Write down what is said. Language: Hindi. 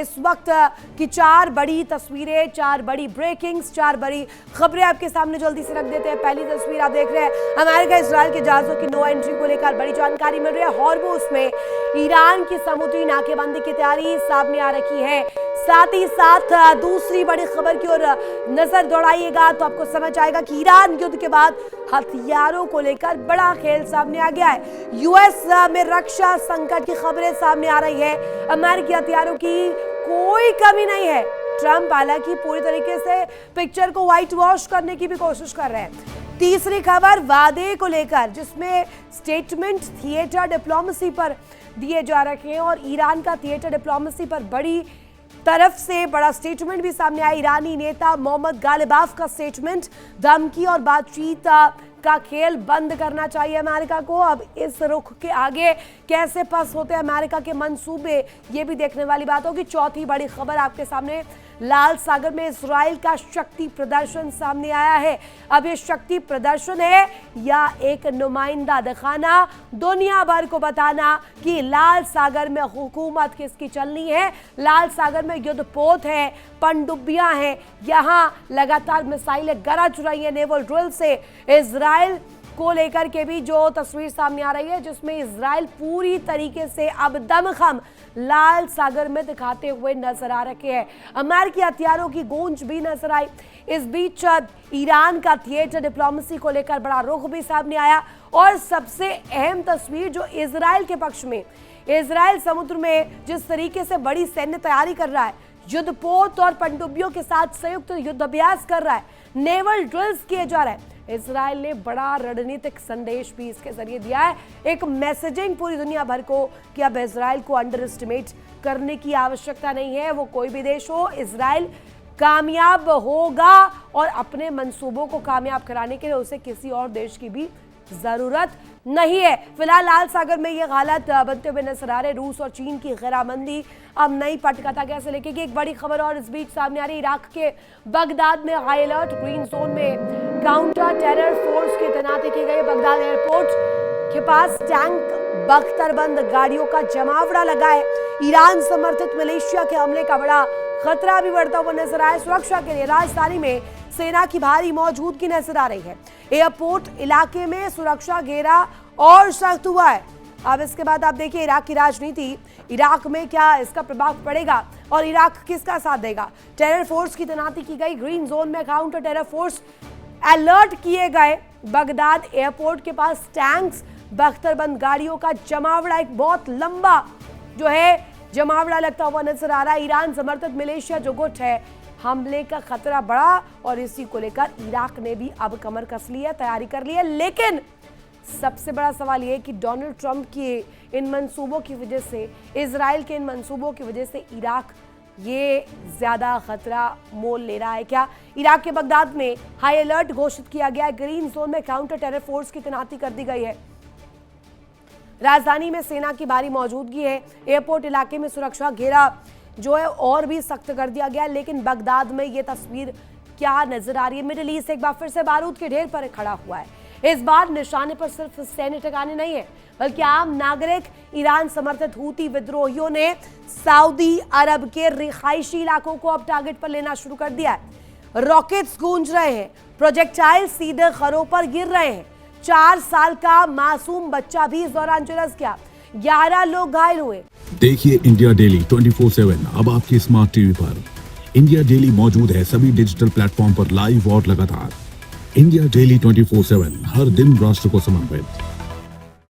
इस वक्त की 4 बड़ी तस्वीरें, 4 बड़ी ब्रेकिंग्स, 4 बड़ी खबरें आपके सामने जल्दी से रख देते हैं। पहली तस्वीर आप देख रहे हैं, अमेरिका इजराइल के जहाजों की नो एंट्री को लेकर बड़ी जानकारी मिल रही है। हॉर्मुज़ में ईरान की समुद्री नाकेबंदी की तैयारी सामने आ रखी है। साथ ही साथ दूसरी बड़ी खबर की ओर नजर दौड़ाइएगा तो आपको समझ आएगा कि ईरान युद्ध के बाद हथियारों को लेकर बड़ा खेल सामने आ गया है। यूएस में रक्षा संकट की खबरें सामने आ रही है। अमेरिकी हथियारों की कोई कमी नहीं है। ट्रंप हालांकि पूरी तरीके से पिक्चर को व्हाइट वॉश करने की भी कोशिश कर रहे हैं। तीसरी खबर वादे को लेकर, जिसमें स्टेटमेंट थिएटर डिप्लोमेसी पर दिए जा रखे हैं और ईरान का थिएटर डिप्लोमेसी पर बड़ी तरफ से बड़ा स्टेटमेंट भी सामने आया। ईरानी नेता मोहम्मद गालिबाफ का स्टेटमेंट, धमकी और बातचीत का खेल बंद करना चाहिए अमेरिका को। अब इस रुख के आगे कैसे पस होते हैं अमेरिका के मंसूबे, ये भी देखने वाली बात होगी। चौथी बड़ी खबर आपके सामने, लाल सागर में इजराइल का शक्ति प्रदर्शन सामने आया है। अब ये शक्ति प्रदर्शन है या एक नुमाइंदा दिखाना, दुनिया भर को बताना कि लाल सागर में हुकूमत किसकी चलनी है। लाल सागर में युद्धपोत है, पनडुब्बियां हैं, यहाँ लगातार मिसाइलें गरज रही है नेवल ड्रिल से। इजराइल को लेकर के भी जो तस्वीर सामने आ रही है, जिसमें इजराइल पूरी तरीके से अब दमखम लाल सागर में दिखाते हुए नजर आ रखे हैं। अमेरिकी हथियारों की गूंज भी नजर आई। इस बीच ईरान का थिएटर डिप्लोमेसी को लेकर बड़ा रुख भी सामने आया और सबसे अहम तस्वीर जो इजराइल के पक्ष में, इजराइल समुद्र में जिस तरीके से बड़ी सैन्य तैयारी कर रहा है, युद्धपोत और पनडुब्बियों के साथ संयुक्त युद्धाभ्यास कर रहा है, नेवल ड्रिल्स किए जा रहे हैं। इजराइल ने बड़ा रणनीतिक संदेश भी इसके जरिए दिया है, एक मैसेजिंग पूरी दुनिया भर को कि अब इजराइल को अंडर एस्टिमेट करने की आवश्यकता नहीं है। वो कोई भी देश हो, इजराइल कामयाब होगा और अपने मंसूबों को कामयाब कराने के लिए उसे किसी और देश की भी जरूरत नहीं है। फिलहाल लाल सागर में ये हालात बनते हुए नजर आ रहे। रूस और चीन की घेराबंदी अब नई पटकथा कैसे लेके एक बड़ी खबर और इस बीच सामने आ रही, इराक के बगदाद में हाई अलर्ट, ग्रीन जोन में काउंटर टेरर फोर्स की तैनाती की गई। बगदाद एयरपोर्ट के पास टैंक, बख्तरबंद गाड़ियों का जमावड़ा लगा है। ईरान समर्थित मलेशिया के हमले का बड़ा खतरा भी बढ़ता हुआ नजर आया। सुरक्षा के लिए राजधानी में सेना की भारी मौजूदगी नजर आ रही है। एयरपोर्ट इलाके में सुरक्षा घेरा और सख्त हुआ है। अब इसके बाद आप देखिए इराक की राजनीति, इराक में क्या इसका प्रभाव पड़ेगा और इराक किसका साथ देगा। टेरर फोर्स की तैनाती की गई, ग्रीन जोन में काउंटर टेरर फोर्स अलर्ट किए गए। बगदाद एयरपोर्ट के पास टैंक्स, बख्तरबंद गाड़ियों का जमावड़ा, एक बहुत लंबा जो है जमावड़ा लगता हुआ नजर आ रहा है। ईरान समर्थित मलेशिया जो गुट है, हमले का खतरा बढ़ा और इसी को लेकर इराक ने भी अब कमर कस ली है, तैयारी कर ली है। लेकिन सबसे बड़ा सवाल यह है कि डोनाल्ड ट्रंप के इन मंसूबों की वजह से, इजराइल के इन मंसूबों की वजह से इराक ये ज्यादा खतरा मोल ले रहा है क्या। इराक के बगदाद में हाई अलर्ट घोषित किया गया है। ग्रीन जोन में काउंटर टेरर फोर्स की तैनाती कर दी गई है। राजधानी में सेना की भारी मौजूदगी है। एयरपोर्ट इलाके में सुरक्षा घेरा जो है और भी सख्त कर दिया गया। लेकिन बगदाद में ये तस्वीर क्या नजर आ रही है, मिडिल ईस्ट एक बार फिर से बारूद के ढेर पर खड़ा हुआ है। इस बार निशाने पर सिर्फ सैन्य ठिकाने नहीं है, बल्कि आम नागरिक। ईरान समर्थित हूती विद्रोहियों ने सऊदी अरब के रिहायशी इलाकों को अब टारगेट पर लेना शुरू कर दिया है। रॉकेट्स गूंज रहे हैं, प्रोजेक्टाइल सीधे घरों पर गिर रहे हैं। 4 साल का मासूम बच्चा भी इस दौरान झुलस गया, 11 लोग घायल हुए। देखिए इंडिया डेली 24/7 अब आपकी स्मार्ट टीवी पर। इंडिया डेली मौजूद है सभी डिजिटल प्लेटफॉर्म पर लाइव और लगातार। इंडिया डेली 24/7 हर दिन राष्ट्र को समर्पित।